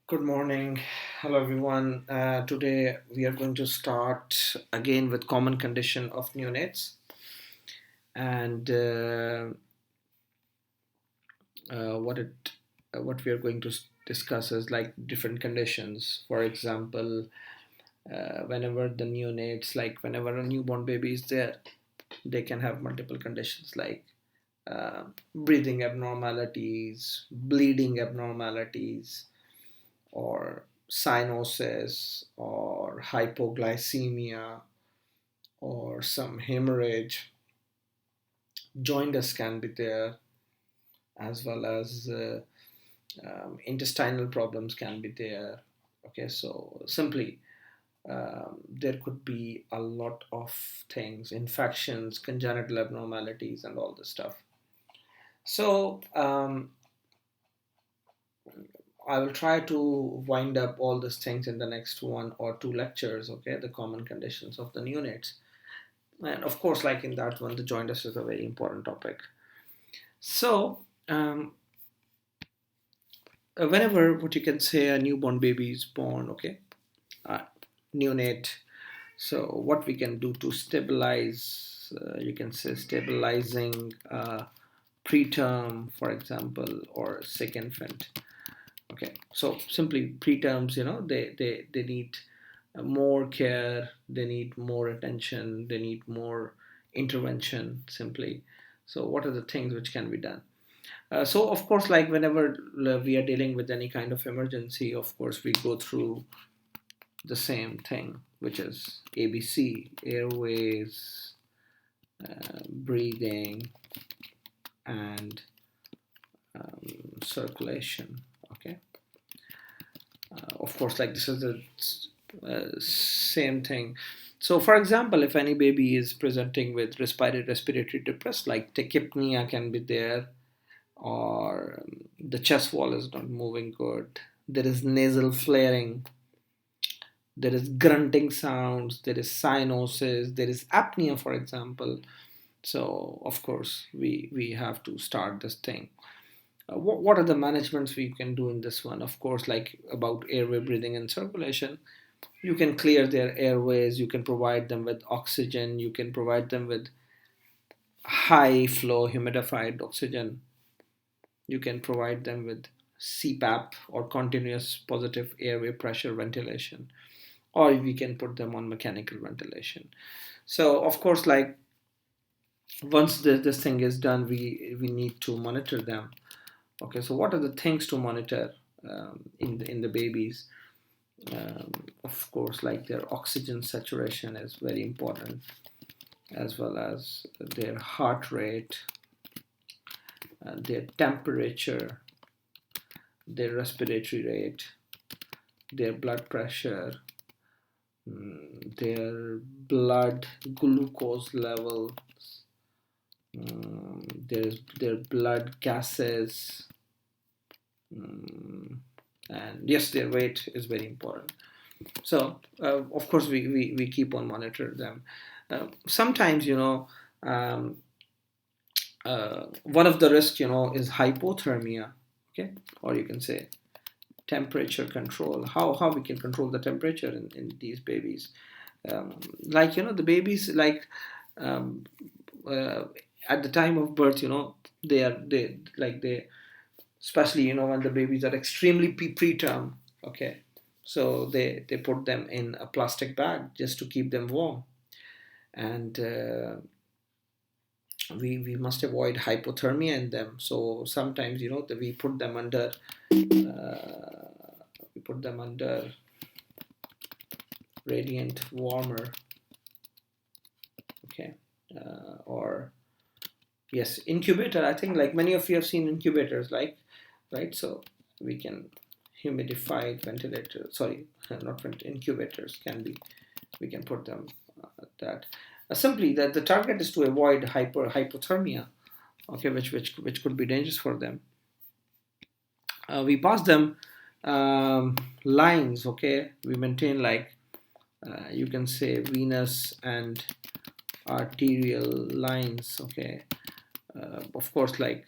Good morning. Hello, everyone. Today we are going to start again with common condition of neonates, and what what we are going to discuss is like different conditions. For example, whenever the neonates, like whenever a newborn baby is there, they can have multiple conditions like breathing abnormalities, bleeding abnormalities, or cyanosis or hypoglycemia or some hemorrhage. Jaundice can be there, as well as intestinal problems can be there. Okay, so simply there could be a lot of things, infections, congenital abnormalities, and all this stuff. So I will try to wind up all these things in the next one or two lectures. Okay, the common conditions of the neonates. And of course, like in that one, the jaundice is a very important topic. So, whenever what you can say a newborn baby is born, okay, uh, neonate. So, what we can do to stabilize, you can say stabilizing preterm, for example, or sick infant. Okay, so simply preterms, they need more care, they need more attention, they need more intervention simply. So what are the things which can be done? So of course, like whenever we are dealing with any kind of emergency, of course we go through the same thing, which is ABC: airways, breathing, and circulation. Okay, of course, like this is the same thing. So, for example, if any baby is presenting with respiratory distress, like tachypnea can be there, or the chest wall is not moving good, there is nasal flaring, there is grunting sounds, there is cyanosis, there is apnea, for example. So, of course, we have to start this thing. What are the managements we can do in this one? Of course, like about airway, breathing, and circulation, you can clear their airways, you can provide them with oxygen, you can provide them with high flow humidified oxygen, you can provide them with CPAP or continuous positive airway pressure ventilation, or we can put them on mechanical ventilation. So of course, like once this thing is done, we need to monitor them. Okay, so what are the things to monitor in the babies? Of course, like their oxygen saturation is very important, as well as their heart rate, their temperature, their respiratory rate, their blood pressure, their blood glucose level, their blood gases, and yes, their weight is very important. So of course we keep on monitor them. Sometimes um, one of the risks is hypothermia. Okay, or you can say temperature control. How we can control the temperature in these babies? Like the babies, like um, uh, at the time of birth, they especially when the babies are extremely preterm. Okay, so they put them in a plastic bag just to keep them warm. And we must avoid hypothermia in them. So sometimes we put them under radiant warmer. Okay, or yes, incubator. I think like many of you have seen incubators, like, right? So we can humidified ventilator. Sorry, not incubators can be. We can put them that. Simply that the target is to avoid hypothermia. Okay, which could be dangerous for them. We pass them lines. Okay, we maintain like you can say venous and arterial lines. Okay, of course, like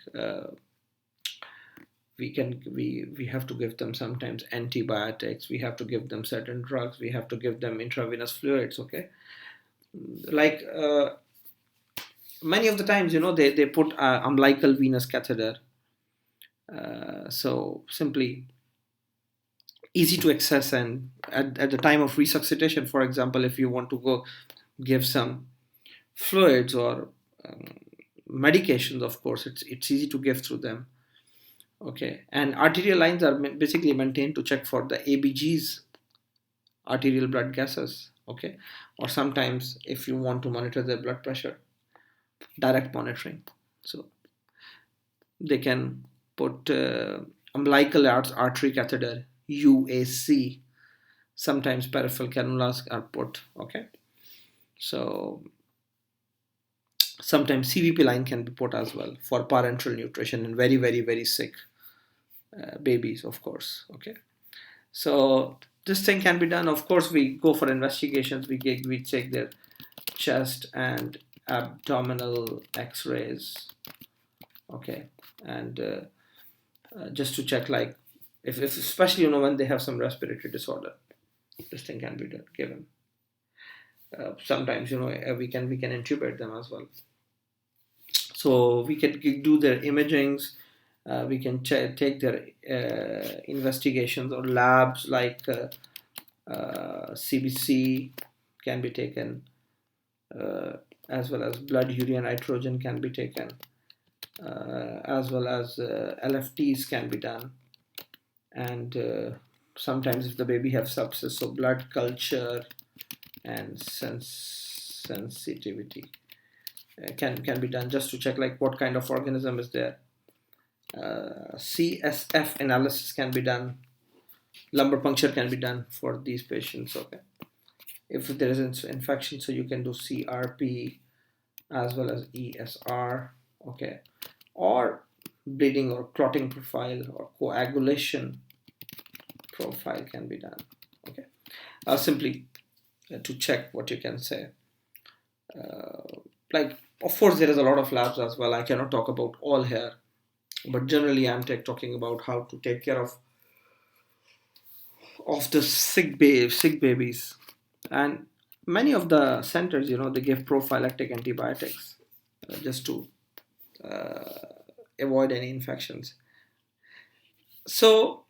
we have to give them sometimes antibiotics, we have to give them certain drugs, we have to give them intravenous fluids. Okay, like many of the times, they put umbilical venous catheter. So simply easy to access, and at the time of resuscitation, for example, if you want to go give some fluids or um, medications, of course it's easy to give through them. Okay, and arterial lines are basically maintained to check for the ABGs, arterial blood gases. Okay, or sometimes if you want to monitor their blood pressure, direct monitoring. So they can put umbilical artery catheter, UAC. Sometimes peripheral cannulas are put. Okay, so sometimes CVP line can be put as well for parenteral nutrition in very, very, very sick babies, of course. Okay, so this thing can be done. Of course, we go for investigations. We check their chest and abdominal X-rays. Okay, and just to check, like if especially when they have some respiratory disorder, this thing can be given. Sometimes we can intubate them as well. So we can do their imagings. We can take their investigations or labs, like CBC can be taken, as well as blood urea nitrogen can be taken, as well as LFTs can be done. And sometimes if the baby have sepsis, so blood culture and sensitivity can be done, just to check like what kind of organism is there. CSF analysis can be done. Lumbar puncture can be done for these patients. Okay, if there is infection, so you can do CRP as well as ESR. Okay, or bleeding or clotting profile or coagulation profile can be done. Okay, simply to check what you can say. Like, of course, there is a lot of labs as well. I cannot talk about all here, but generally, I'm talking about how to take care of the sick babies. And many of the centers, they give prophylactic antibiotics just to avoid any infections. So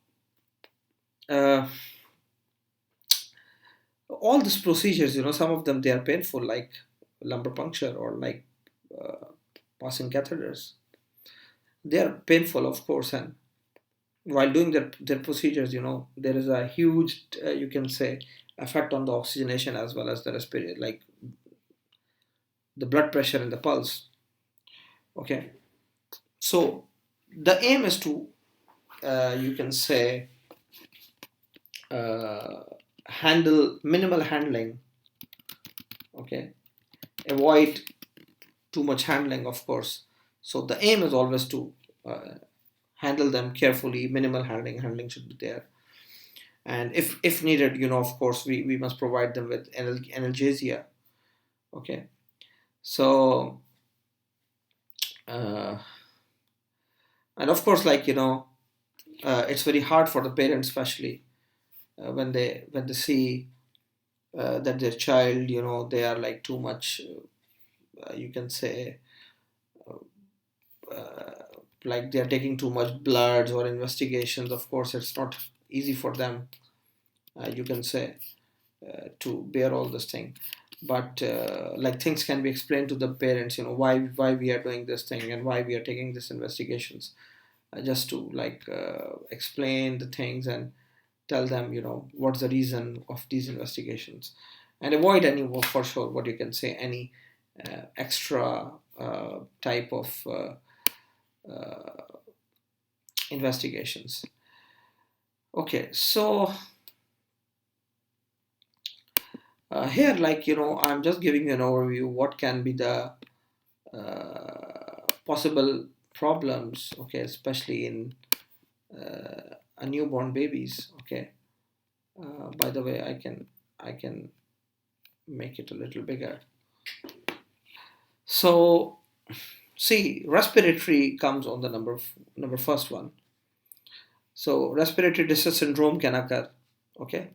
all these procedures, some of them, they are painful, like lumbar puncture or like passing catheters. They are painful, of course, and while doing their procedures, there is a huge, you can say, effect on the oxygenation as well as the respiratory, like the blood pressure and the pulse. Okay, so the aim is to, you can say, handle minimal handling. Okay, avoid too much handling, of course. So the aim is always to handle them carefully. Minimal handling should be there. And if needed, of course, we must provide them with analgesia. Okay, so and of course, like it's very hard for the parents, especially when they see that their child, they are like too much, you can say, like they are taking too much bloods or investigations. Of course, it's not easy for them, you can say, to bear all this thing. But like things can be explained to the parents, why we are doing this thing and why we are taking this investigations, just to like explain the things and tell them, what's the reason of these investigations, and avoid any, for sure, what you can say, any extra type of investigations. Okay, so here, like, I'm just giving you an overview what can be the possible problems, okay, especially in a newborn babies. Okay, by the way, I can make it a little bigger. So see, respiratory comes on the number first one. So respiratory distress syndrome can occur, okay,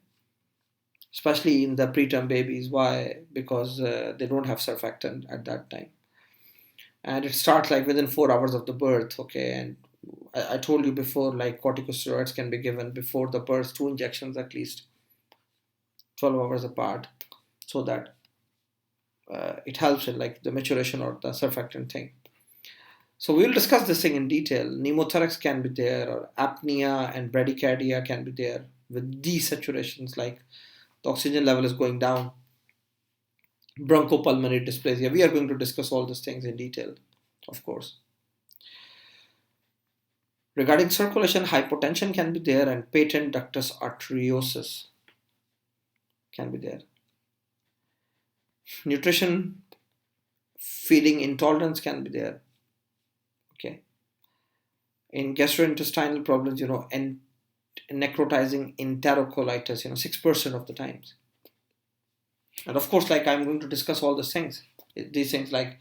especially in the preterm babies. Why? Because they don't have surfactant at that time, and it starts like within 4 hours of the birth, okay. And I told you before, like corticosteroids can be given before the birth, 2 injections at least, 12 hours apart, so that it helps in like the maturation or the surfactant thing. So we will discuss this thing in detail. Pneumothorax can be there, or apnea and bradycardia can be there with desaturations, like the oxygen level is going down. Bronchopulmonary dysplasia. We are going to discuss all these things in detail, of course. Regarding circulation, hypotension can be there, and patent ductus arteriosus can be there. Nutrition, feeding intolerance can be there. Okay. In gastrointestinal problems, and necrotizing enterocolitis, 6% of the times. And of course, like I'm going to discuss all these things. These things, like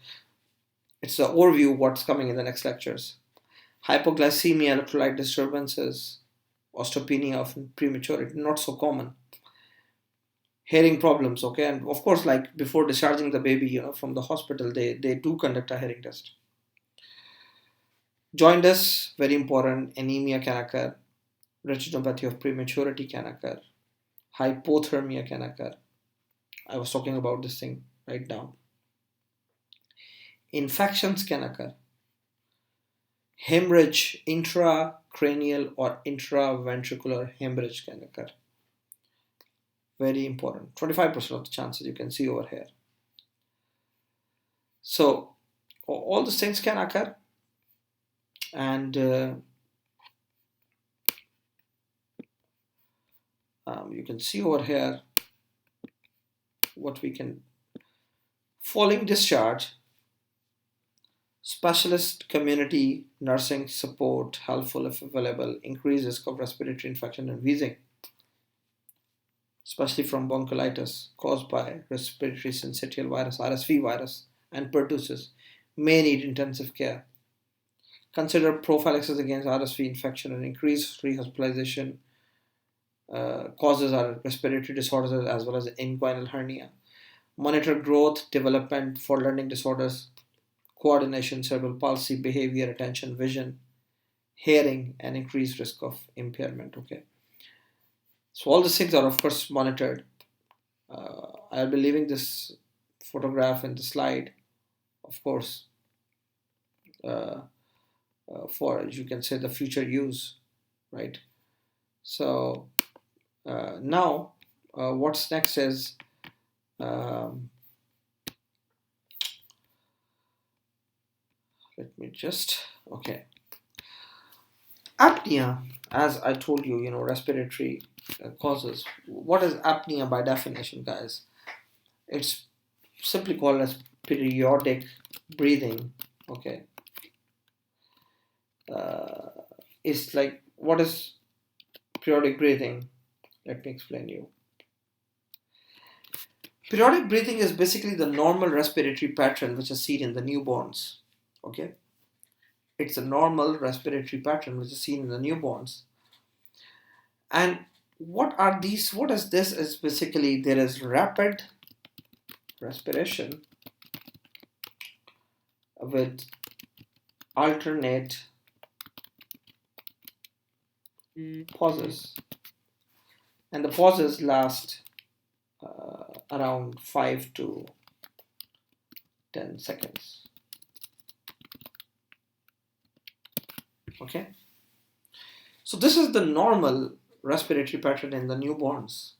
it's the overview of what's coming in the next lectures. Hypoglycemia, electrolyte disturbances, osteopenia of prematurity, not so common. Hearing problems, okay, and of course, like before discharging the baby, from the hospital, they do conduct a hearing test. Jaundice, very important. Anemia can occur. Retinopathy of prematurity can occur. Hypothermia can occur. I was talking about this thing right now. Infections can occur. Hemorrhage, intracranial or intraventricular hemorrhage can occur. Very important. 25% of the chances you can see over here. So all these things can occur, and you can see over here what we can. Following discharge, specialist community nursing support helpful if available. Increased risk of respiratory infection and wheezing, especially from bronchiolitis caused by respiratory syncytial virus, RSV virus, and pertussis, may need intensive care. Consider prophylaxis against RSV infection, and increased rehospitalization causes are respiratory disorders as well as inguinal hernia. Monitor growth, development for learning disorders, coordination, cerebral palsy, behavior, attention, vision, hearing, and increased risk of impairment. Okay, so all these things are of course monitored. I'll be leaving this photograph in the slide, of course, uh, for, you can say, the future use, right? So now what's next is um, let me just, okay, apnea, as I told you, respiratory causes. What is apnea by definition, guys? It's simply called as periodic breathing, okay. uh, it's like, what is periodic breathing? Let me explain you. Periodic breathing is basically the normal respiratory pattern which is seen in the newborns, okay. It's a normal respiratory pattern which is seen in the newborns. And what are these? What is this? Is basically there is rapid respiration with alternate pauses, and the pauses last around 5 to 10 seconds. Okay, so this is the normal respiratory pattern in the newborns.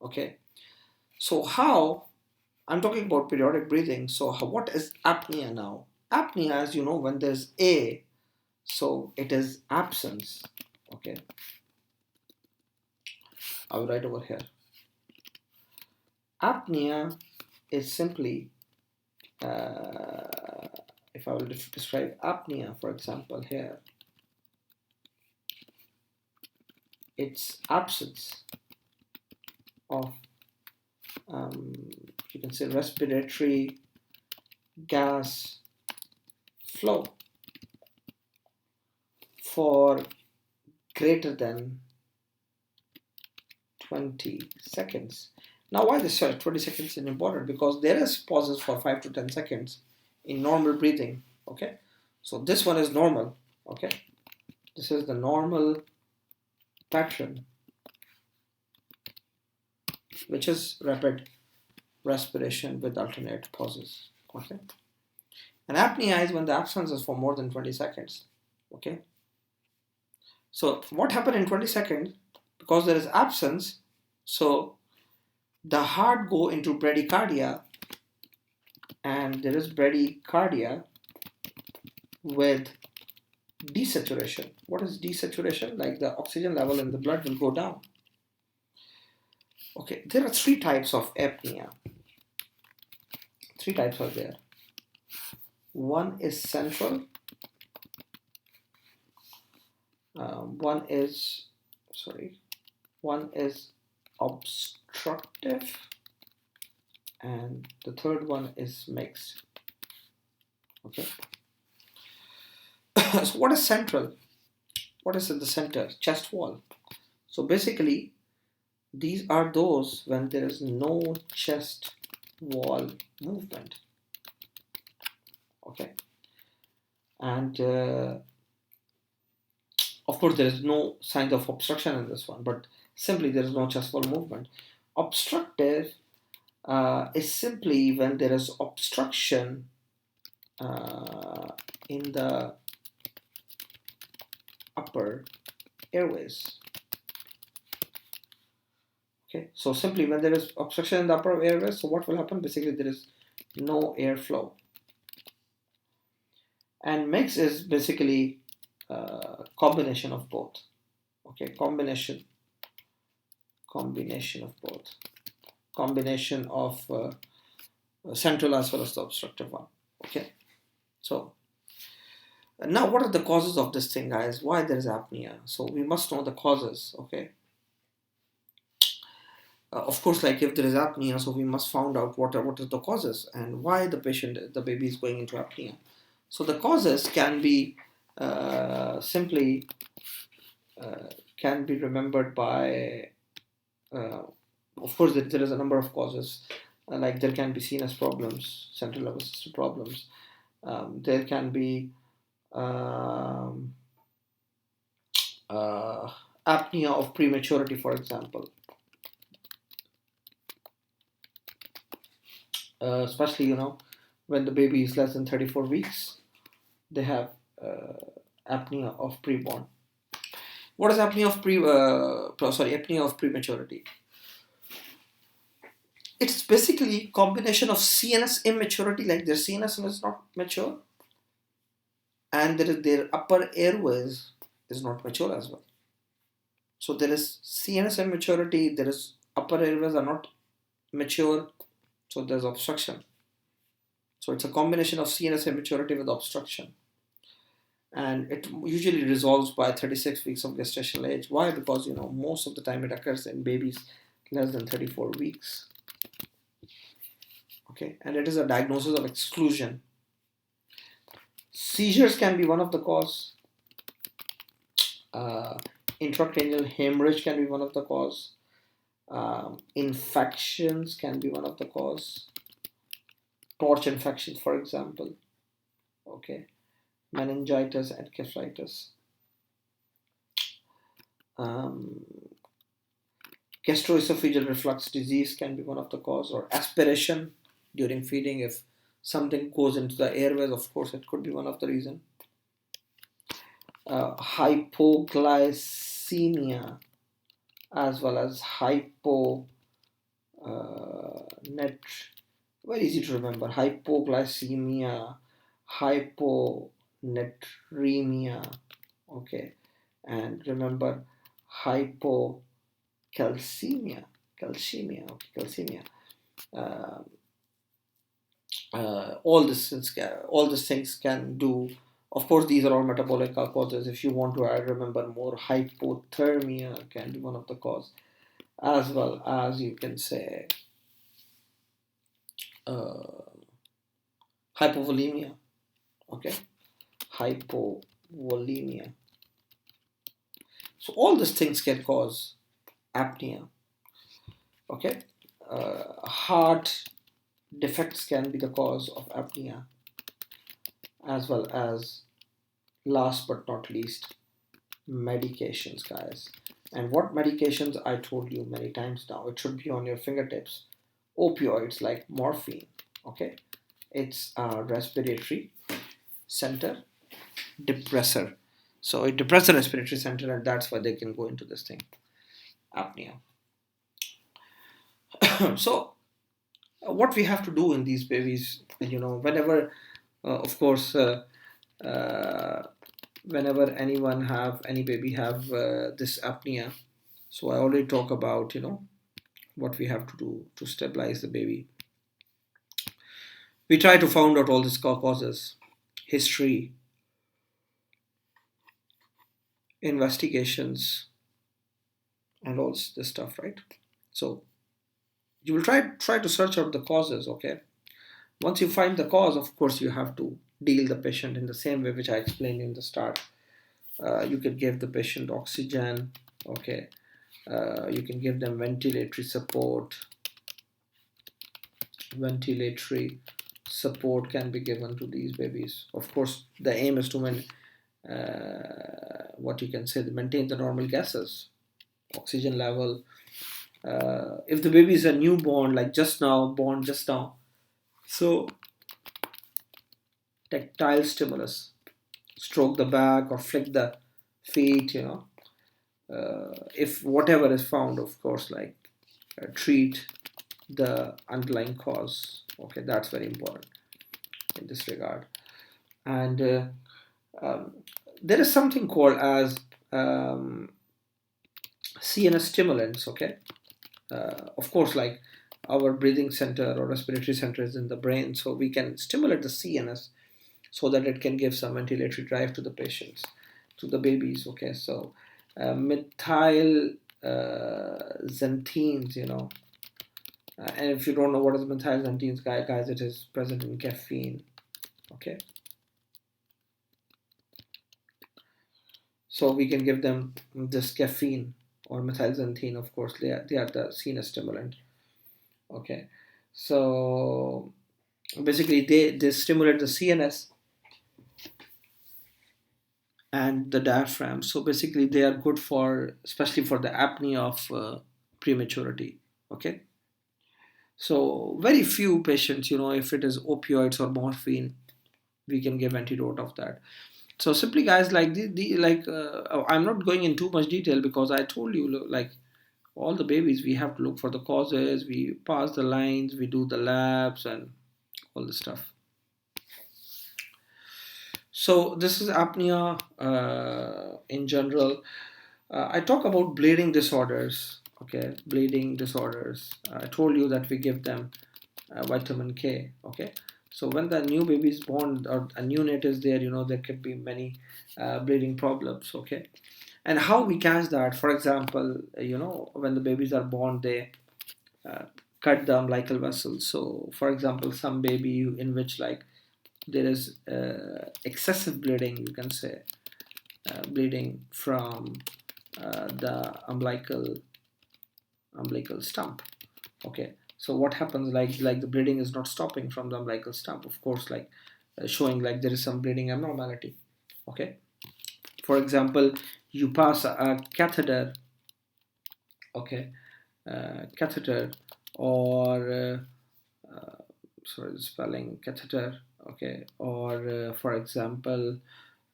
Okay, so how, I'm talking about periodic breathing. So what is apnea now? Apnea, as you know, when there's A, so it is absence. Okay, I will write over here. Apnea is simply, if I will describe apnea, for example, here, it's absence of, you can say, respiratory gas flow for greater than 20 seconds. Now, why this 20 seconds is important? Because there is pauses for 5 to 10 seconds in normal breathing. Okay, so this one is normal. Okay, this is the normal pattern, which is rapid respiration with alternate pauses. Okay, and apnea is when the absence is for more than 20 seconds. Okay, so what happened in 20 seconds? Because there is absence, so the heart go into bradycardia, and there is bradycardia with desaturation. What is desaturation? Like the oxygen level in the blood will go down. Okay, there are three types of apnea. Three types are there. One is central. One is obstructive, and the third one is mixed. Okay. So what is central? What is in the center? Chest wall. So basically, these are those when there is no chest wall movement. Okay. And of course, there is no signs of obstruction in this one, but simply there is no chest wall movement. Obstructive is simply when there is obstruction in the upper airways. Okay, so simply when there is obstruction in the upper airways, so what will happen? Basically, there is no airflow. And mix is basically combination of both. Okay, combination of both. Combination of central as well as the obstructive one. Okay, so now what are the causes of this thing, guys? Why there is apnea? So we must know the causes. Okay. Of course, like if there is apnea, so we must find out what are the causes and why the baby is going into apnea. So the causes can be simply can be remembered by, of course, there is a number of causes. Like there can be sinus problems, central nervous system problems. There can be apnea of prematurity, for example. Especially, when the baby is less than 34 weeks, they have apnea of preborn. What is apnea of apnea of prematurity? It's basically combination of CNS immaturity, like their CNS is not mature, and their upper airways is not mature as well. So there is CNS immaturity, there is upper airways are not mature, so there's obstruction. So it's a combination of CNS immaturity with obstruction. And it usually resolves by 36 weeks of gestational age. Why? Because, most of the time it occurs in babies less than 34 weeks. Okay, and it is a diagnosis of exclusion. Seizures can be one of the cause. Intracranial hemorrhage can be one of the cause. Infections can be one of the cause. Torch infections, for example. Okay, meningitis, encephalitis. Gastroesophageal reflux disease can be one of the cause, or aspiration during feeding. If something goes into the airways, of course, it could be one of the reasons. Hypoglycemia as well as very easy to remember, hypoglycemia, hyponatremia, okay, and remember hypocalcemia, calcemia. All these things can do. Of course, these are all metabolic causes. If you want to remember more, hypothermia can be one of the cause, as well as you can say hypovolemia. Okay, hypovolemia. So all these things can cause apnea. Okay, heart defects can be the cause of apnea, as well as, last but not least, medications, guys. And what medications? I told you many times now, it should be on your fingertips. Opioids like morphine. Okay, it's a respiratory center depressor. So it depresses the respiratory center, and that's why they can go into this thing, apnea. So what we have to do in these babies, whenever, of course, uh, whenever any baby have this apnea, so I already talk about, what we have to do to stabilize the baby. We try to find out all these causes, history, investigations, and all this stuff, right? So you will try to search out the causes. Okay, once you find the cause, of course you have to deal the patient in the same way which I explained in the start. You can give the patient oxygen. Okay, you can give them ventilatory support. Ventilatory support can be given to these babies. Of course, the aim is to what you can say, maintain the normal gases, oxygen level. If the baby is a newborn, like born just now, so tactile stimulus, stroke the back or flick the feet, if whatever is found, of course, like treat the underlying cause. Okay, that's very important in this regard. And um, there is something called as CNS stimulants. Okay, of course, like our breathing center or respiratory center is in the brain, so we can stimulate the CNS so that it can give some ventilatory drive to the patients, to the babies. Okay, so methyl xanthines, and if you don't know what is methyl xanthines, guys, it is present in caffeine. Okay, so we can give them this caffeine or methylxanthine. Of course, they are the CNS stimulant. Okay, so basically they stimulate the CNS and the diaphragm. So basically they are good for, especially for the apnea of prematurity. Okay, so very few patients, if it is opioids or morphine, we can give antidote of that. So simply, guys, like I'm not going in too much detail because I told you, like, all the babies, we have to look for the causes, we pass the lines, we do the labs and all the stuff. So this is apnea in general. I talk about bleeding disorders. Okay, bleeding disorders. I told you that we give them vitamin K. Okay, so when the new baby is born or a neonate is there, there could be many bleeding problems. Okay, and how we catch that? For example, when the babies are born, they uh, cut the umbilical vessels. So, for example, some baby in which, like, there is excessive bleeding, you can say, bleeding from the umbilical stump. Okay, so what happens, like the bleeding is not stopping from the umbilical stump, of course, like showing like there is some bleeding abnormality. Okay, for example, you pass a catheter. Okay, catheter, or sorry, the spelling catheter. Okay, or for example,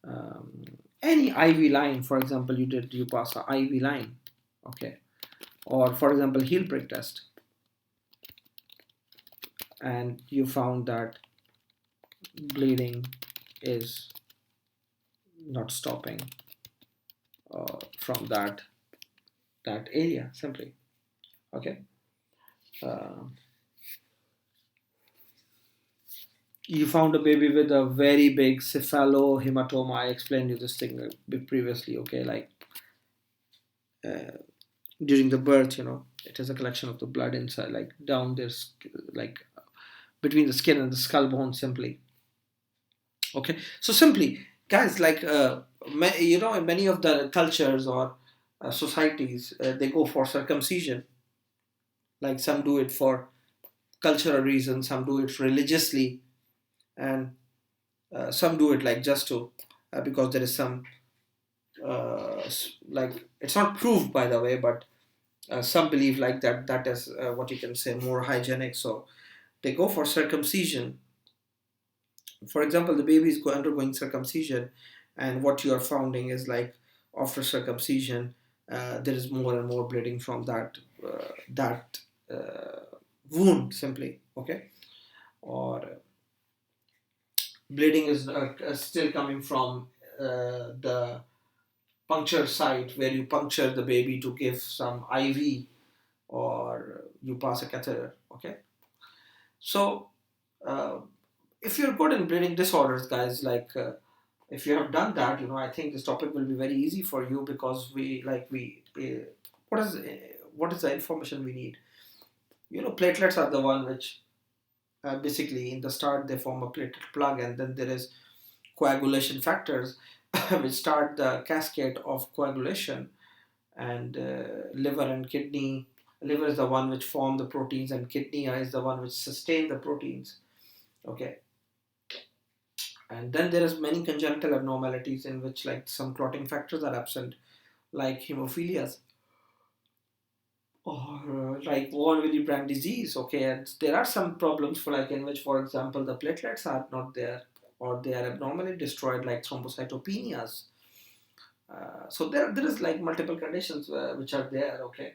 um, any IV line. For example, you pass a IV line. Okay, or for example, heel prick test, and you found that bleeding is not stopping from that area simply. Okay, uh, you found a baby with a very big cephalohematoma. I explained you this thing a bit previously. Okay, like uh, during the birth, it is a collection of the blood inside, like down there, like between the skin and the skull bone simply. Okay, so simply, guys, like in many of the cultures, or societies, they go for circumcision. Like some do it for cultural reasons, some do it religiously, and some do it like just to because there is some like it's not proved by the way, but some believe like that is what you can say more hygienic, so they go for circumcision. For example, the baby is undergoing circumcision, and what you are finding is like after circumcision, there is more and more bleeding from that wound simply, okay, or bleeding is still coming from the puncture site where you puncture the baby to give some IV or you pass a catheter, okay. So uh, if you're good in bleeding disorders, guys, like if you have done that, I think this topic will be very easy for you because what is the information we need? Platelets are the one which basically in the start they form a platelet plug, and then there is coagulation factors which start the cascade of coagulation, and liver and kidney. Liver is the one which form the proteins, and kidney is the one which sustain the proteins. Okay, and then there is many congenital abnormalities in which like some clotting factors are absent, like hemophilia or like von Willebrand disease. Okay, and there are some problems for like in which, for example, the platelets are not there or they are abnormally destroyed, like thrombocytopenias. So there is like multiple conditions which are there. Okay,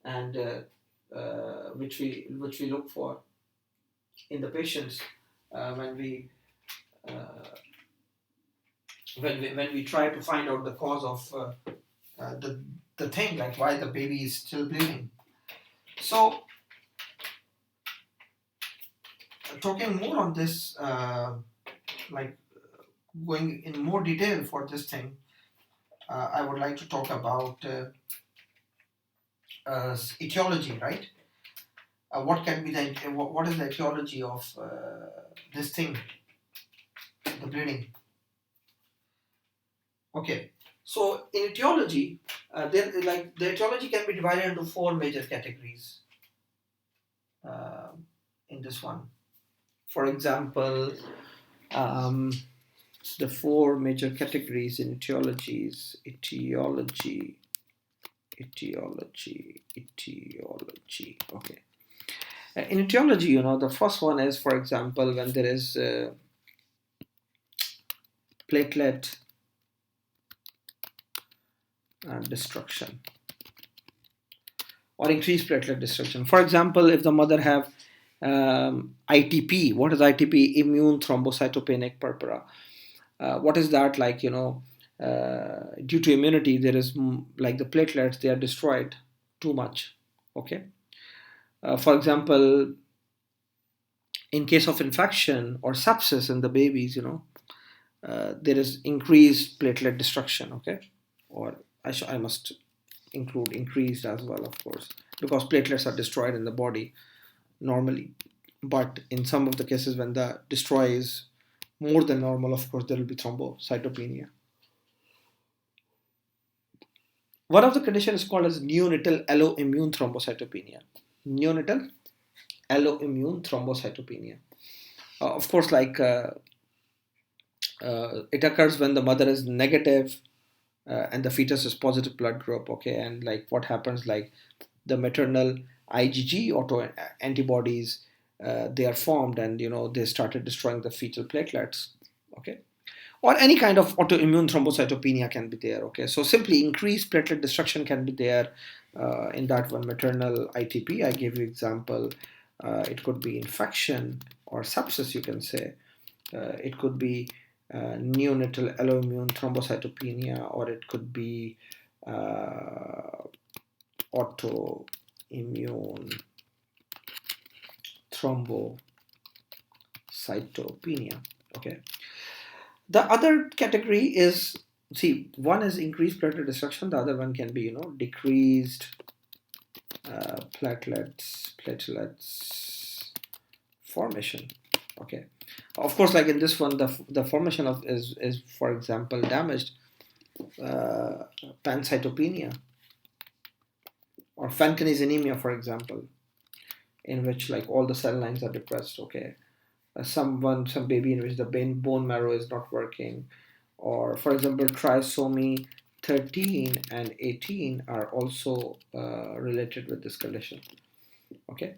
and which we look for in the patients when we uh, when we try to find out the cause of the thing, like why the baby is still bleeding. So talking more on this, like going in more detail for this thing, I would like to talk about etiology, right? What can be what is the etiology of this thing, the bleeding? Okay, so in etiology, like the etiology can be divided into four major categories. Uh, in this one, for example, um, the four major categories in etiologies: etiology. Okay. In etiology, the first one is, for example, when there is platelet destruction or increased platelet destruction. For example, if the mother have ITP, what is ITP? Immune thrombocytopenic purpura. What is that? Like, due to immunity, there is like the platelets, they are destroyed too much. Okay. For example, in case of infection or sepsis in the babies, there is increased platelet destruction. Okay. Or I must include increased as well, of course, because platelets are destroyed in the body normally. But in some of the cases, when the destroy is more than normal, of course, there will be thrombocytopenia. One of the conditions is called as neonatal alloimmune thrombocytopenia. Neonatal alloimmune thrombocytopenia. Of course, like it occurs when the mother is negative and the fetus is positive blood group. Okay, and like what happens, like the maternal IgG auto antibodies, they are formed, and they started destroying the fetal platelets. Okay, or any kind of autoimmune thrombocytopenia can be there. Okay, so simply increased platelet destruction can be there in that one. Maternal ITP, I gave you example. It could be infection or sepsis, you can say. It could be neonatal alloimmune thrombocytopenia, or it could be autoimmune thrombocytopenia. Okay. The other category is, see, one is increased platelet destruction. The other one can be, decreased platelets formation. Okay. Of course, like in this one, the formation of is for example damaged pancytopenia. or Fanconi's anemia, for example, in which like all the cell lines are depressed. Okay, some baby in which the bone marrow is not working, or for example trisomy 13 and 18 are also related with this condition. Okay,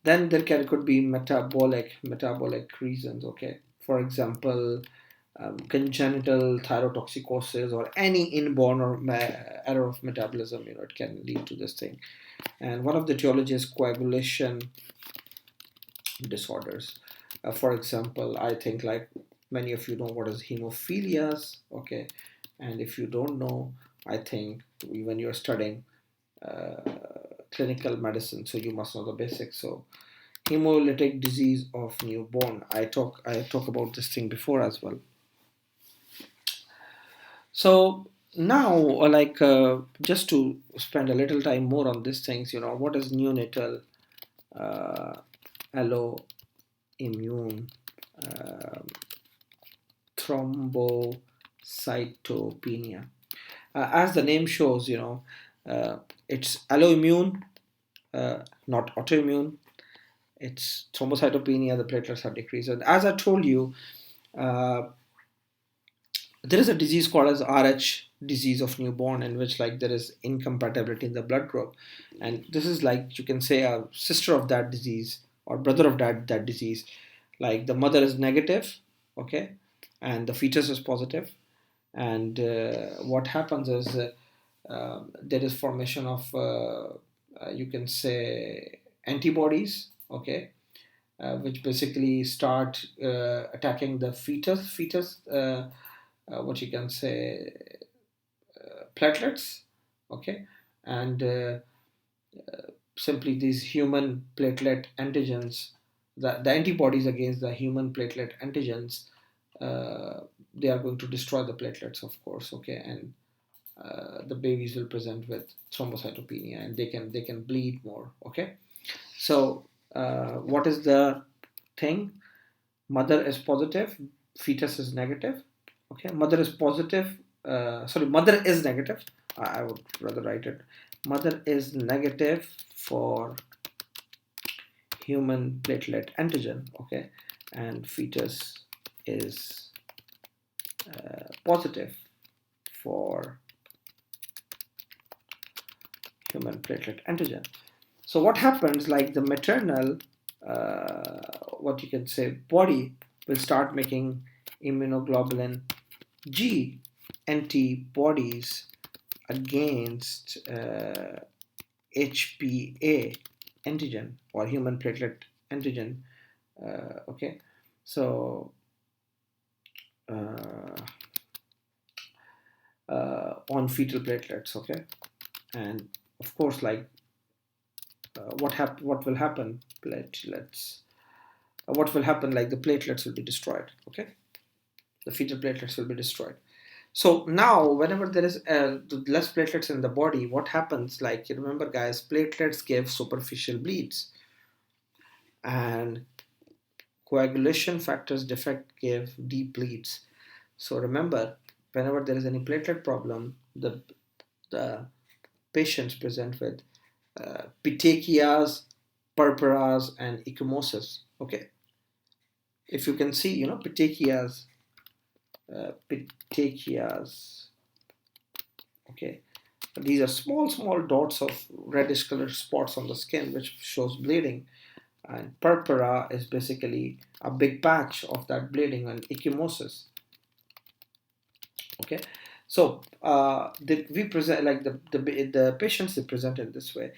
then could be metabolic reasons. Okay, for example, congenital thyrotoxicosis or any inborn or error of metabolism, it can lead to this thing. And one of the etiology is coagulation disorders. For example, I think like many of you know what is hemophilias. Okay, and if you don't know, I think when you're studying clinical medicine, so you must know the basics. So hemolytic disease of newborn, I talk about this thing before as well. So now, just to spend a little time more on these things, what is neonatal alloimmune thrombocytopenia? As the name shows, it's alloimmune, not autoimmune. It's thrombocytopenia, the platelets are decreased. And as I told you, there is a disease called as RH, disease of newborn, in which like there is incompatibility in the blood group, and this is like you can say a sister of that disease or brother of that disease. Like the mother is negative, okay, and the fetus is positive, and what happens is there is formation of you can say antibodies, okay, which basically start attacking the fetus what you can say platelets, okay, and simply these human platelet antigens, the antibodies against the human platelet antigens, they are going to destroy the platelets, of course, okay, and the babies will present with thrombocytopenia, and they can bleed more, okay. So what is the thing? Mother is positive, fetus is negative. Okay, mother is positive. Mother is negative. I would rather write it. Mother is negative for human platelet antigen. Okay, and fetus is positive for human platelet antigen. So what happens? Like the maternal, what you can say, body will start making immunoglobulin G antibodies against HPA antigen or human platelet antigen. Okay, so on fetal platelets. Okay, and of course, like what will happen? What will happen? Like the platelets will be destroyed. Okay, the fetal platelets will be destroyed. So now, whenever there is less platelets in the body, what happens? Like, you remember, guys, platelets give superficial bleeds, and coagulation factors defect give deep bleeds. So remember, whenever there is any platelet problem, the patients present with petechias, purpuras, and ecchymosis. Okay, if you can see, petechias, okay, these are small dots of reddish colored spots on the skin which shows bleeding, and purpura is basically a big patch of that bleeding, and ecchymosis. Okay, so we present like the patients, they present in this way,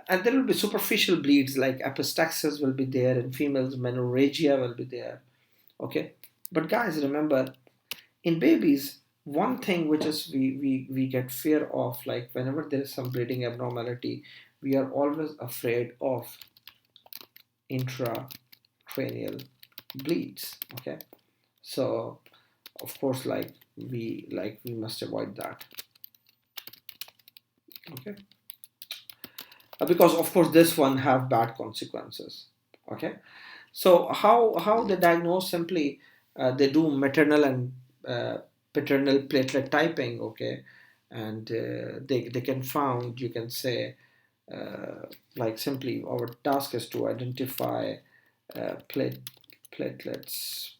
and there will be superficial bleeds like epistaxis will be there in females, menorrhagia will be there. Okay, but guys, remember, in babies, one thing which is we get fear of, like whenever there is some bleeding abnormality, we are always afraid of intracranial bleeds. Okay, so of course, like we must avoid that. Okay, because of course this one have bad consequences. Okay, so how they diagnose? Simply they do maternal and paternal platelet typing. Okay, and they can found, you can say, like simply our task is to identify platelets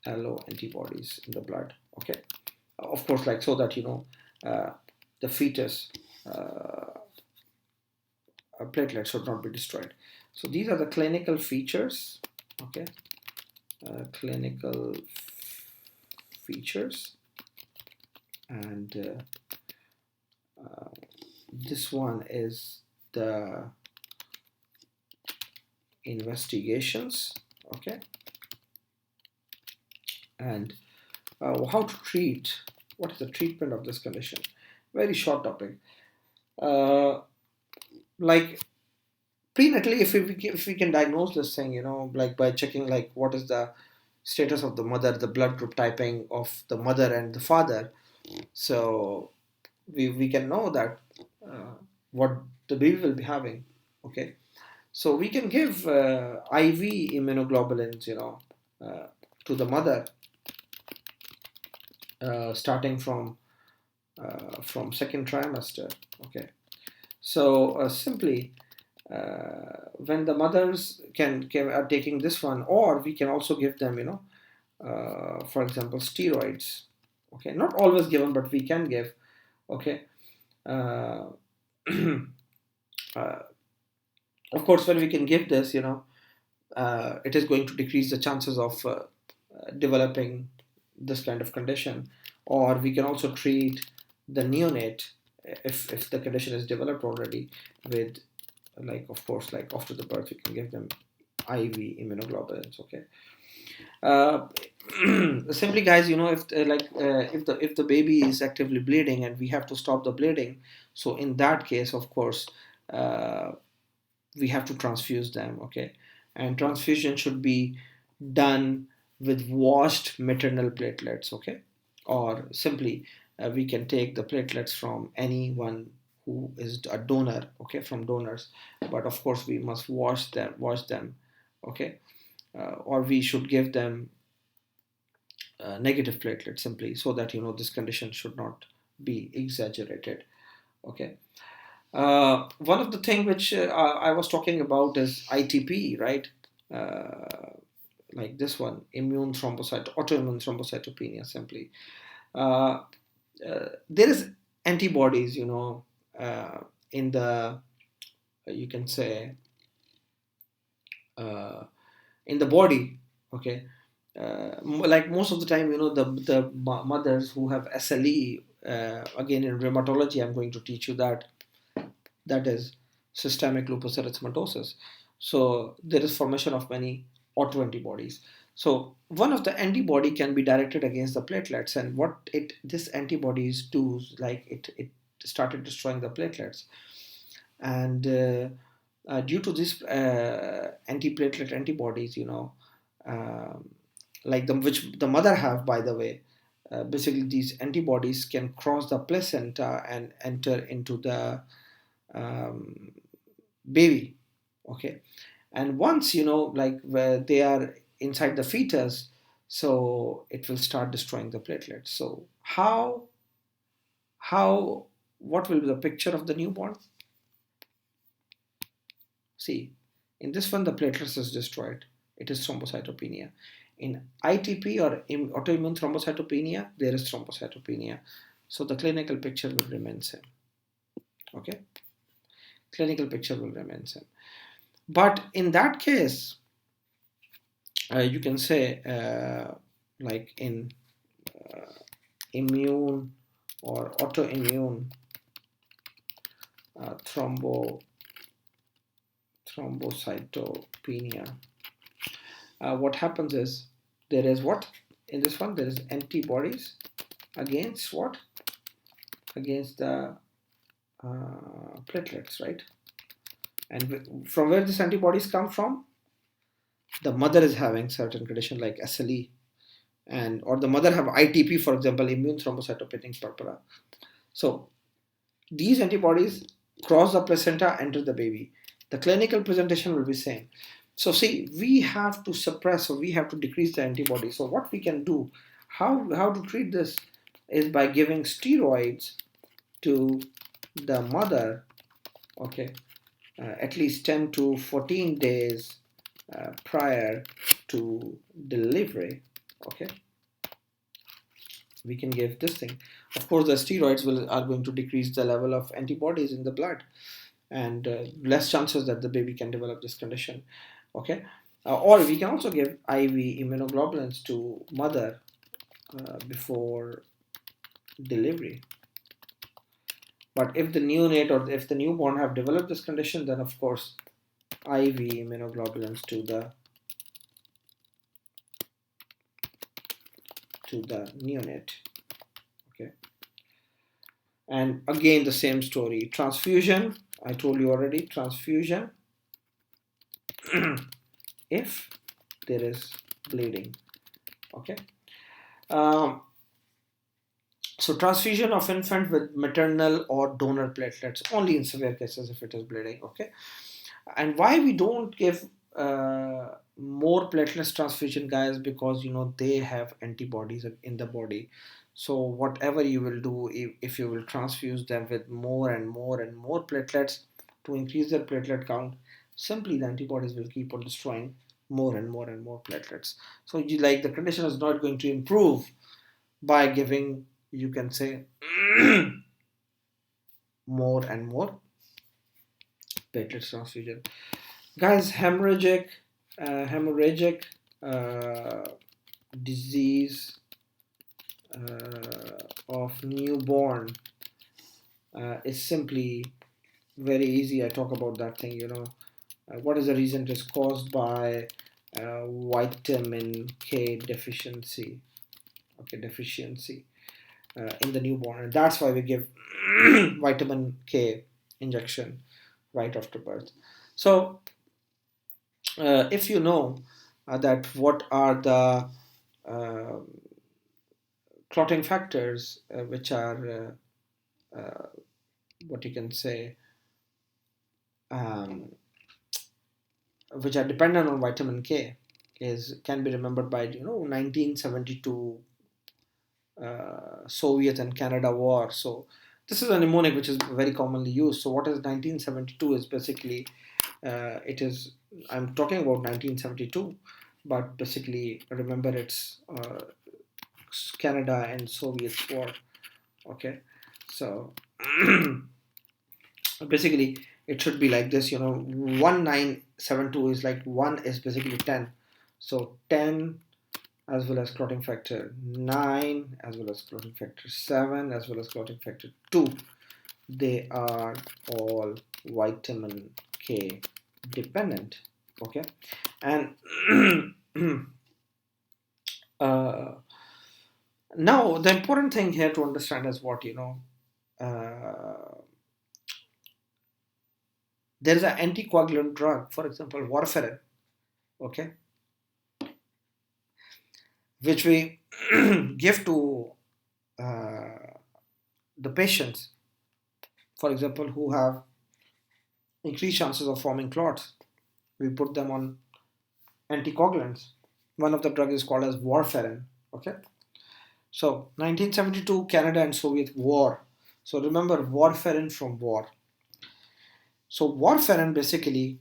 allo antibodies in the blood. Okay, of course, like so that the fetus platelets should not be destroyed. So these are the clinical features. Okay, clinical features, and this one is the investigations. Okay, and how to treat. What is the treatment of this condition? Very short topic. Like prenatally, if we can diagnose this thing, like by checking like what is the status of the mother, the blood group typing of the mother and the father, so we can know that what the baby will be having. Okay, so we can give IV immunoglobulins, to the mother, starting from second trimester. Okay, so simply when the mothers are taking this one, or we can also give them, for example, steroids. Okay, not always given, but we can give. Okay, uh, uh, of course, when we can give this, it is going to decrease the chances of developing this kind of condition. Or we can also treat the neonate if the condition is developed already with, like, of course, like after the birth we can give them IV immunoglobulins. Okay, uh, simply, guys, if the baby is actively bleeding and we have to stop the bleeding, so in that case, of course, uh, we have to transfuse them. Okay, and transfusion should be done with washed maternal platelets. Okay, or simply we can take the platelets from anyone who is a donor. Okay, from donors, but of course we must wash them. Okay, or we should give them negative platelets, simply so that this condition should not be exaggerated. Okay, one of the thing which I was talking about is ITP, right? Like this one, autoimmune thrombocytopenia, simply. Uh, there is antibodies, in the, you can say, uh, in the body. Okay, like most of the time, the mothers who have SLE, again in rheumatology, I'm going to teach you that is systemic lupus erythematosus. So there is formation of many autoantibodies. So one of the antibody can be directed against the platelets, and what it this antibodies do, like it started destroying the platelets, and due to this antiplatelet antibodies, um, like which the mother have, by the way, basically these antibodies can cross the placenta and enter into the um, baby. Okay, and once, like where they are inside the fetus, so it will start destroying the platelets. So how what will be the picture of the newborn? See, in this one, the platelets is destroyed. It is thrombocytopenia. In ITP, or in autoimmune thrombocytopenia, there is thrombocytopenia. So the clinical picture will remain same. Okay, clinical picture will remain same. But in that case, you can say, like in immune or autoimmune thrombocytopenia, what happens is, there is what in this one, there is antibodies against what, against the platelets, right? And from where these antibodies come from, the mother is having certain condition like SLE, and or the mother have ITP, for example, immune thrombocytopenic purpura. So these antibodies cross the placenta, enter the baby. The clinical presentation will be same. So see, we have to suppress, or we have to decrease the antibodies. So what we can do, how to treat this, is by giving steroids to the mother, okay, at least 10 to 14 days prior to delivery, okay, we can give this thing. Of course, the steroids are going to decrease the level of antibodies in the blood, and less chances that the baby can develop this condition, okay. Or we can also give IV immunoglobulins to mother before delivery. But if the neonate or if the newborn have developed this condition, then of course IV immunoglobulins to the neonate, okay. And again the same story, transfusion, I told you already, transfusion if there is bleeding, okay. um, so transfusion of infant with maternal or donor platelets only in severe cases if it is bleeding, okay. And why we don't give more platelets transfusion, guys, because they have antibodies in the body. So whatever you will do, if you will transfuse them with more and more and more platelets to increase their platelet count, simply the antibodies will keep on destroying more and more and more platelets. So the condition is not going to improve by giving, you can say, more and more platelets transfusion. Guys, hemorrhagic uh, disease of newborn is simply very easy. I talk about that thing, what is the reason? It is caused by vitamin K deficiency, okay, in the newborn, and that's why we give vitamin K injection right after birth. So if you know that what are the uh, clotting factors which are what you can say um, which are dependent on vitamin K can be remembered by 1972 Soviet and Canada war. So this is a mnemonic which is very commonly used. So what is 1972 is basically I'm talking about 1972, but basically remember it's Canada and Soviet war. Okay, so basically it should be like this. 1972 is like 1 is basically 10. So 10 as well as clotting factor 9 as well as clotting factor 7 as well as clotting factor 2. They are all vitamin K dependent. Okay, and now the important thing here to understand is what there is an anticoagulant drug, for example, warfarin, okay, which we give to the patients, for example, who have increased chances of forming clots. We put them on anticoagulants. One of the drugs is called as warfarin. Okay, so 1972 Canada and Soviet war. So remember warfarin from war. So warfarin basically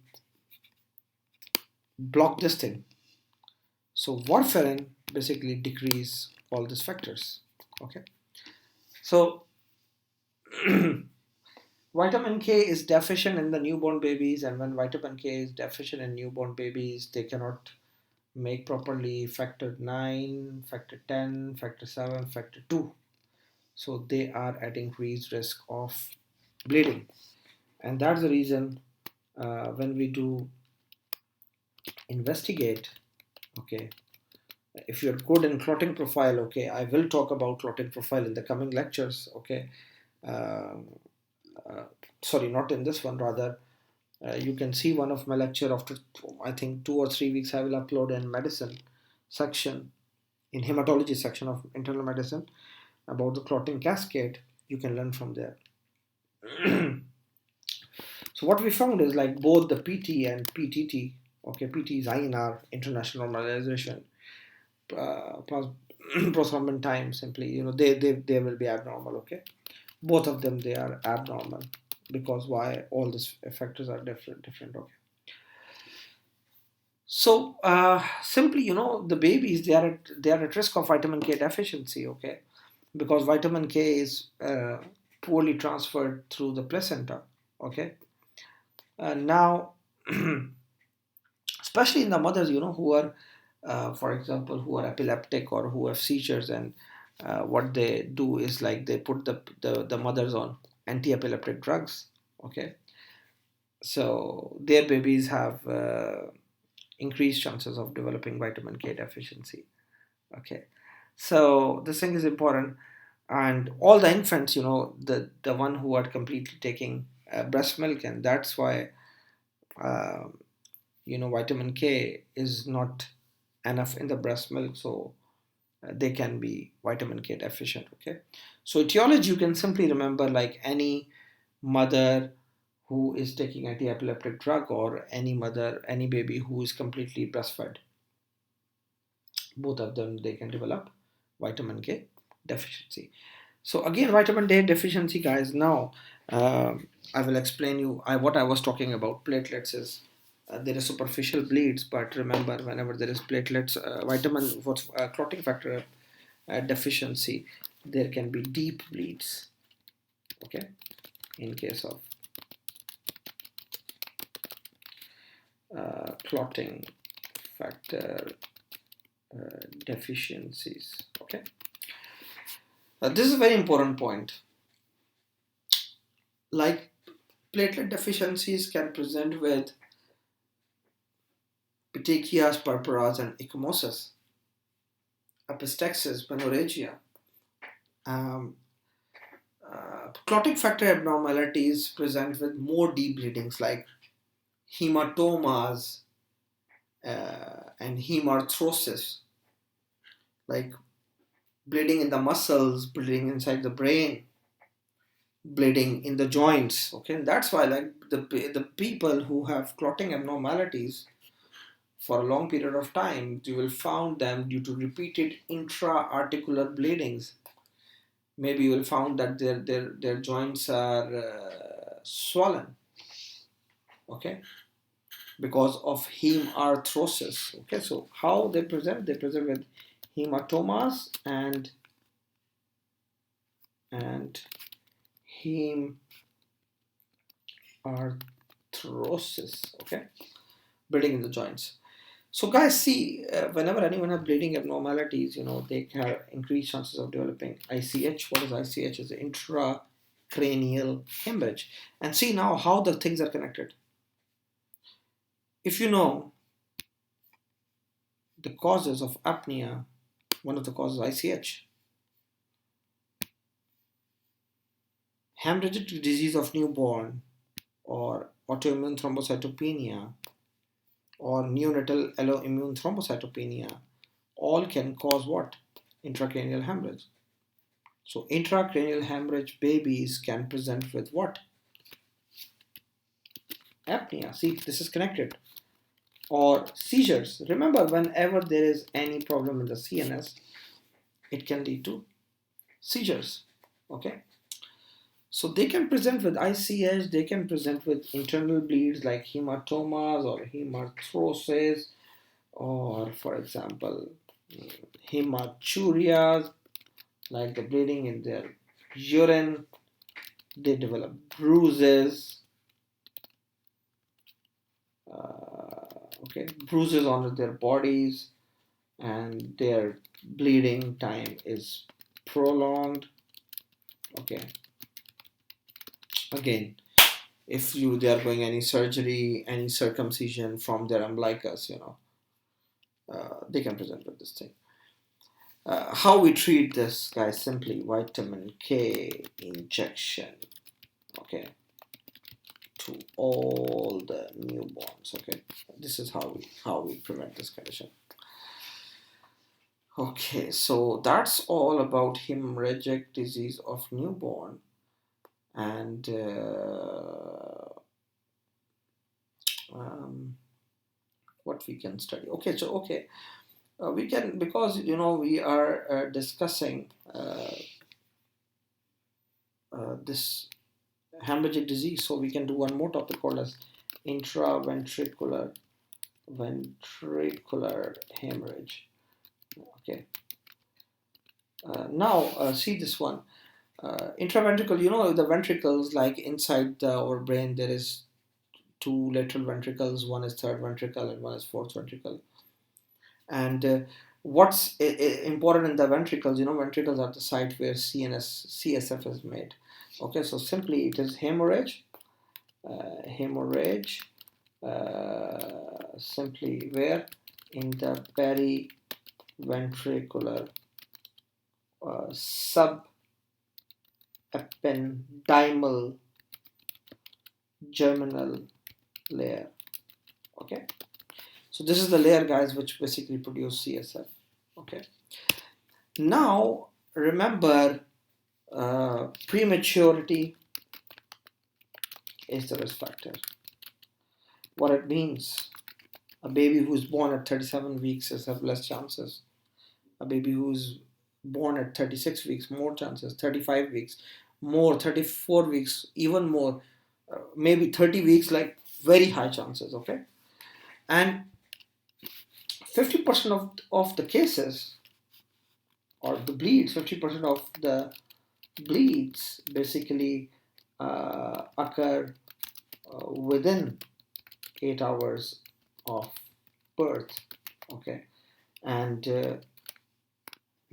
block this thing. So warfarin basically decrease all these factors. Okay, so vitamin K is deficient in the newborn babies, and when vitamin K is deficient in newborn babies, they cannot make properly factor 9, factor 10, factor 7, factor 2. So they are at increased risk of bleeding. And that's the reason when we do investigate, okay, if you're good in clotting profile, okay, I will talk about clotting profile in the coming lectures, okay. Uh, uh, Sorry, not in this one, rather. You can see one of my lecture after, I think, 2 or 3 weeks. I will upload in medicine section, in hematology section of internal medicine, about the clotting cascade. You can learn from there. So what we found is like both the PT and PTT. Okay, PT is INR, international normalization. Plus prothrombin time, simply, they will be abnormal. Okay, Both of them, they are abnormal, because why? All these factors are different. Okay. So simply, the babies, they are at risk of vitamin K deficiency. Okay, because vitamin K is poorly transferred through the placenta. Okay, now especially in the mothers, who are, for example, who are epileptic or who have seizures, and what they do is like they put the mothers on anti-epileptic drugs. Okay, so their babies have increased chances of developing vitamin K deficiency. Okay, so this thing is important, and all the infants, the one who are completely taking breast milk, and that's why uh, vitamin K is not enough in the breast milk, so they can be vitamin K deficient. Okay, so etiology, you can simply remember like any mother who is taking anti-epileptic drug, or any baby who is completely breastfed, both of them, they can develop vitamin K deficiency. So again, vitamin D deficiency, guys. Now, I will explain you what I was talking about. Platelets is there is superficial bleeds, but remember, whenever there is platelets, clotting factor deficiency, there can be deep bleeds. Okay, in case of clotting factor deficiencies. Okay, this is a very important point. Like, platelet deficiencies can present with petechias, purpuras, and ecchymosis, epistaxis, menorrhagia. Um, Clotting factor abnormalities present with more deep bleedings like hematomas and hemarthrosis, like bleeding in the muscles, bleeding inside the brain, bleeding in the joints. Okay, and that's why, like, the people who have clotting abnormalities for a long period of time, you will found them due to repeated intra-articular bleedings. Maybe you will found that their joints are swollen. Okay, because of hemarthrosis. Okay, so how they present? They present with hematomas and hemarthrosis. Okay, bleeding in the joints. So guys, see, whenever anyone has bleeding abnormalities, they have increased chances of developing ICH. What is ICH? Is intracranial hemorrhage. And see now how the things are connected. If you know the causes of apnea, one of the causes is ICH. Hemorrhagic disease of newborn, or autoimmune thrombocytopenia, or neonatal alloimmune thrombocytopenia, all can cause what? Intracranial hemorrhage. So intracranial hemorrhage babies can present with what? Apnea. See, this is connected. Or seizures. Remember, whenever there is any problem in the CNS, it can lead to seizures. Okay. So they can present with ICH, they can present with internal bleeds like hematomas or hemarthrosis, or for example, hematuria, like the bleeding in their urine. They develop bruises, bruises on their bodies, and their bleeding time is prolonged. Okay, again, if they are going any surgery, any circumcision from their umbilicus, they can present with this thing. How we treat this, guys? Simply vitamin K injection. Okay, to all the newborns. Okay, this is how we prevent this condition. Okay, so that's all about hemorrhagic disease of newborn, and what we can study. Okay, so we can, because we are discussing this hemorrhagic disease. So we can do one more topic called as intraventricular hemorrhage. Okay. Now see this one. Intraventricular, you know, the ventricles, like inside our brain, there is two lateral ventricles. One is third ventricle and one is fourth ventricle. And what's important in the ventricles, you know, ventricles are the site where CSF is made. Okay, so simply it is hemorrhage, simply where in the periventricular subependymal germinal layer. Okay, so this is the layer, guys, which basically produce CSF. Okay, now remember, prematurity is the risk factor. What it means: a baby who's born at 37 weeks has less chances. A baby who's born at 36 weeks, more chances. 35 weeks, more. 34 weeks, even more. Maybe 30 weeks, like very high chances. Okay, and 50% of the cases, or the bleeds, 50% of the bleeds basically occur within 8 hours of birth. Okay, and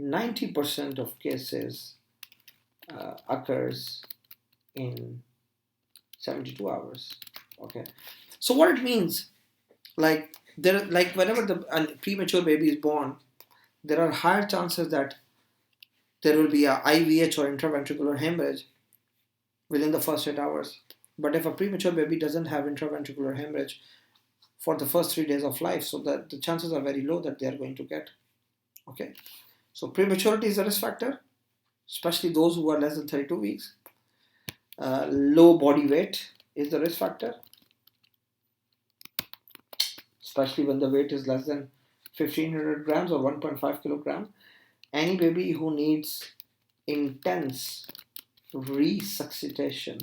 90% of cases occurs in 72 hours. Okay, so what it means, like whenever a premature baby is born, there are higher chances that there will be a IVH or intraventricular hemorrhage within the first 8 hours. But if a premature baby doesn't have intraventricular hemorrhage for the first 3 days of life, so that the chances are very low that they are going to get. Okay, so prematurity is a risk factor, especially those who are less than 32 weeks. Low body weight is the risk factor, especially when the weight is less than 1500 grams or 1.5 kilogram. Any baby who needs intense resuscitation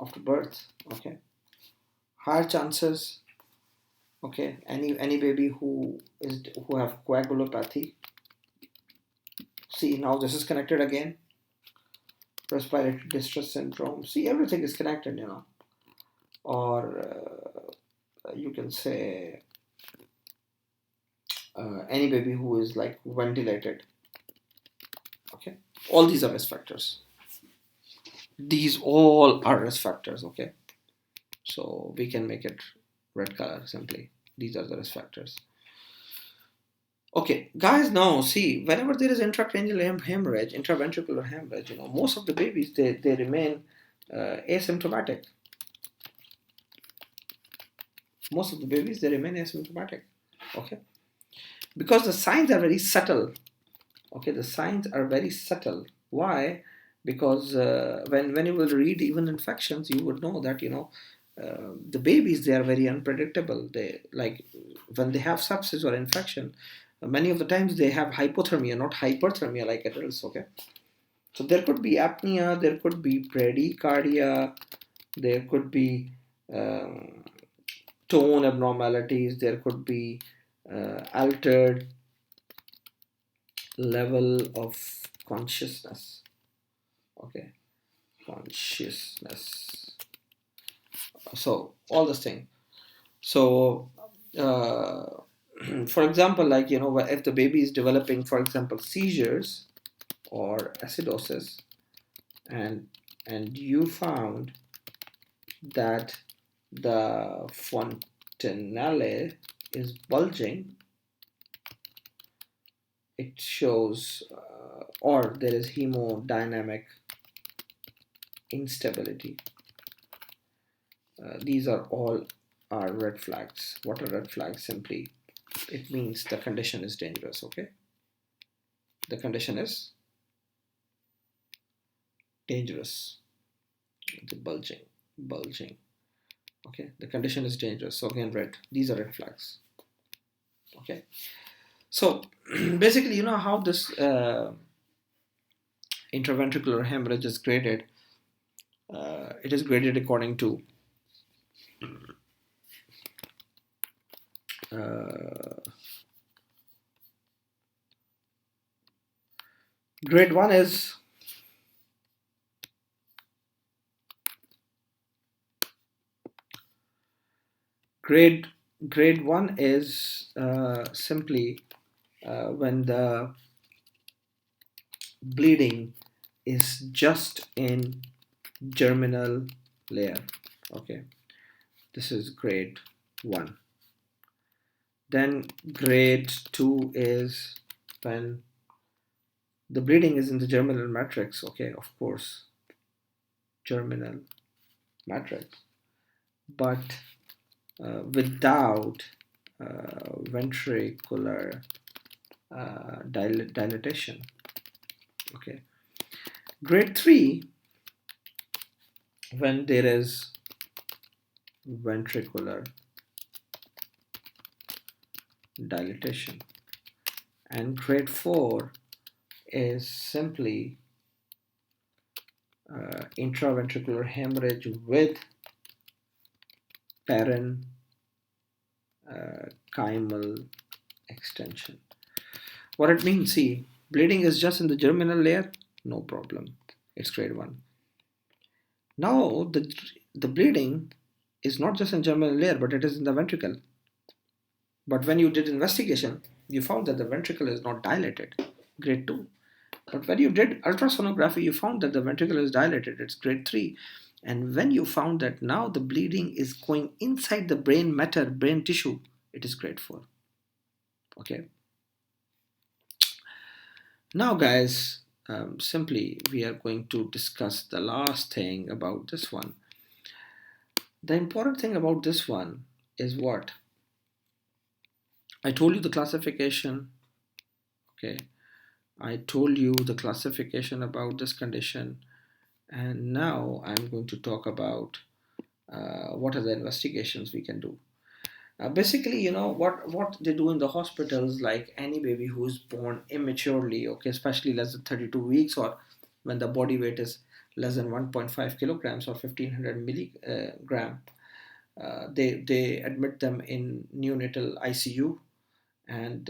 after birth. Okay, higher chances. Okay, any baby who have coagulopathy. See, now this is connected again. Respiratory distress syndrome. See, everything is connected, you know. Or you can say any baby who is like ventilated. Okay, all these are risk factors. These all are risk factors. Okay, so we can make it red color simply. These are the risk factors. Okay, guys, now see, whenever there is intracranial hemorrhage, intraventricular hemorrhage, you know, most of the babies, they remain asymptomatic. Most of the babies, they remain asymptomatic. Okay, because the signs are very subtle. Okay, the signs are very subtle. Why? Because when you will read even infections, you would know that, you know, the babies, they are very unpredictable. They, like, when they have sepsis or infection, many of the times they have hypothermia, not hyperthermia like adults. Okay, so there could be apnea, there could be bradycardia, there could be tone abnormalities, there could be altered level of consciousness. Okay, consciousness. So all this thing. So for example, like, you know, if the baby is developing, for example, seizures or acidosis, and you found that the fontanelle is bulging, it shows, or there is hemodynamic instability. These are all red flags. What are red flags? Simply, it means the condition is dangerous. Okay, the condition is dangerous. The bulging. Okay, the condition is dangerous. So again, red. These are red flags. Okay, so basically, you know how this Intraventricular hemorrhage is graded. It is graded according to grade 1 is grade 1 is simply when the bleeding is just in germinal layer. Okay, this is grade 1. Then grade 2 is when the bleeding is in the germinal matrix. Okay, of course, germinal matrix, but without ventricular dilatation. Okay, grade 3, when there is ventricular dilatation, and grade 4 is simply intraventricular hemorrhage with parenchymal extension. What it means, see, bleeding is just in the germinal layer, no problem, it's grade 1. Now the bleeding is not just in germinal layer, but it is in the ventricle. But when you did investigation, you found that the ventricle is not dilated, grade 2. But when you did ultrasonography, you found that the ventricle is dilated, it's grade 3. And when you found that now the bleeding is going inside the brain matter, brain tissue, it is grade 4. Okay. Now, guys, simply we are going to discuss the last thing about this one. The important thing about this one is what? I told you the classification. Okay. I told you the classification about this condition. And now I'm going to talk about what are the investigations we can do. Basically, you know, what they do in the hospitals, like any baby who is born immaturely, okay, especially less than 32 weeks, or when the body weight is less than 1.5 kilograms or 1500 milligram, they admit them in neonatal ICU. And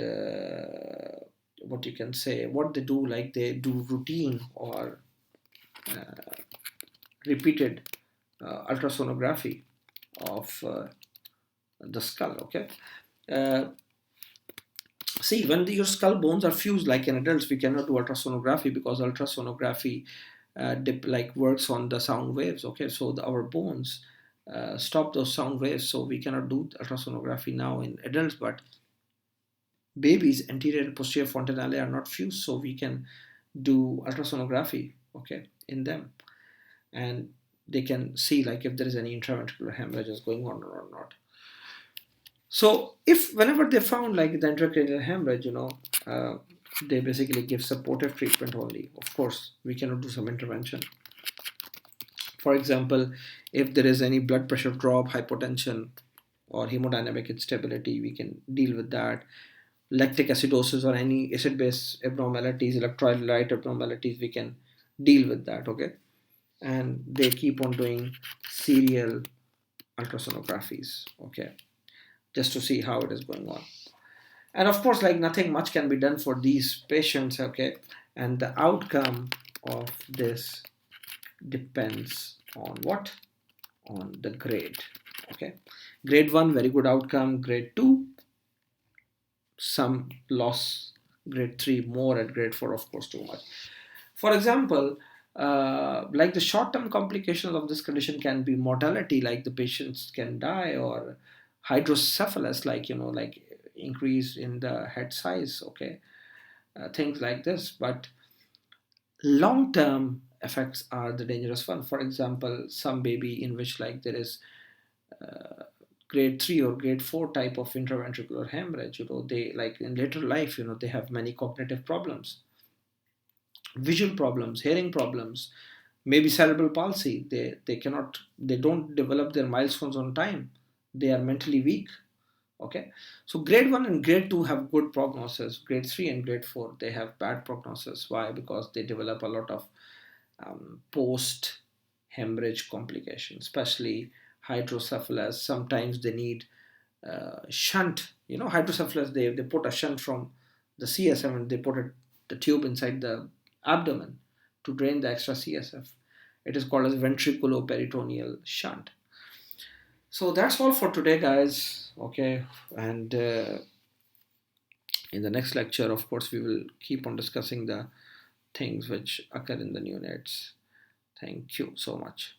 what you can say, what they do, like they do routine or repeated ultrasonography of the skull. Okay, see, when your skull bones are fused like in adults, we cannot do ultrasonography because ultrasonography works on the sound waves. Okay, so our bones stop those sound waves, so we cannot do ultrasonography now in adults. But babies anterior and posterior fontanelle are not fused, so we can do ultrasonography, okay, in them, and they can see like if there is any intraventricular hemorrhages going on or not. So if whenever they found like the intracranial hemorrhage, you know, they basically give supportive treatment only. Of course, we cannot do some intervention. For example, if there is any blood pressure drop, hypotension, or hemodynamic instability, we can deal with that. Lactic acidosis or any acid-base abnormalities, electrolyte abnormalities, we can deal with that, okay? And they keep on doing serial ultrasonographies, okay, just to see how it is going on. And of course, like nothing much can be done for these patients, okay? And the outcome of this depends on what? On the grade, okay? Grade 1, very good outcome. Grade 2, some loss. Grade 3, more. At grade 4, of course, too much. For example, like the short-term complications of this condition can be mortality, like the patients can die, or hydrocephalus, like, you know, like increase in the head size, okay, things like this. But long-term effects are the dangerous one. For example, some baby in which like there is grade 3 or grade 4 type of intraventricular hemorrhage, you know, they like in later life, you know, they have many cognitive problems, visual problems, hearing problems, maybe cerebral palsy. They don't develop their milestones on time. They are mentally weak. Okay, so grade 1 and grade 2 have good prognosis. Grade 3 and grade 4, they have bad prognosis. Why? Because they develop a lot of post hemorrhage complications, especially hydrocephalus. Sometimes they need shunt. Hydrocephalus, they put a shunt from the CSF and they put the tube inside the abdomen to drain the extra CSF. It is called as ventriculoperitoneal shunt. So that's all for today, guys. Okay, and in the next lecture, of course, we will keep on discussing the things which occur in the neonates. Thank you so much.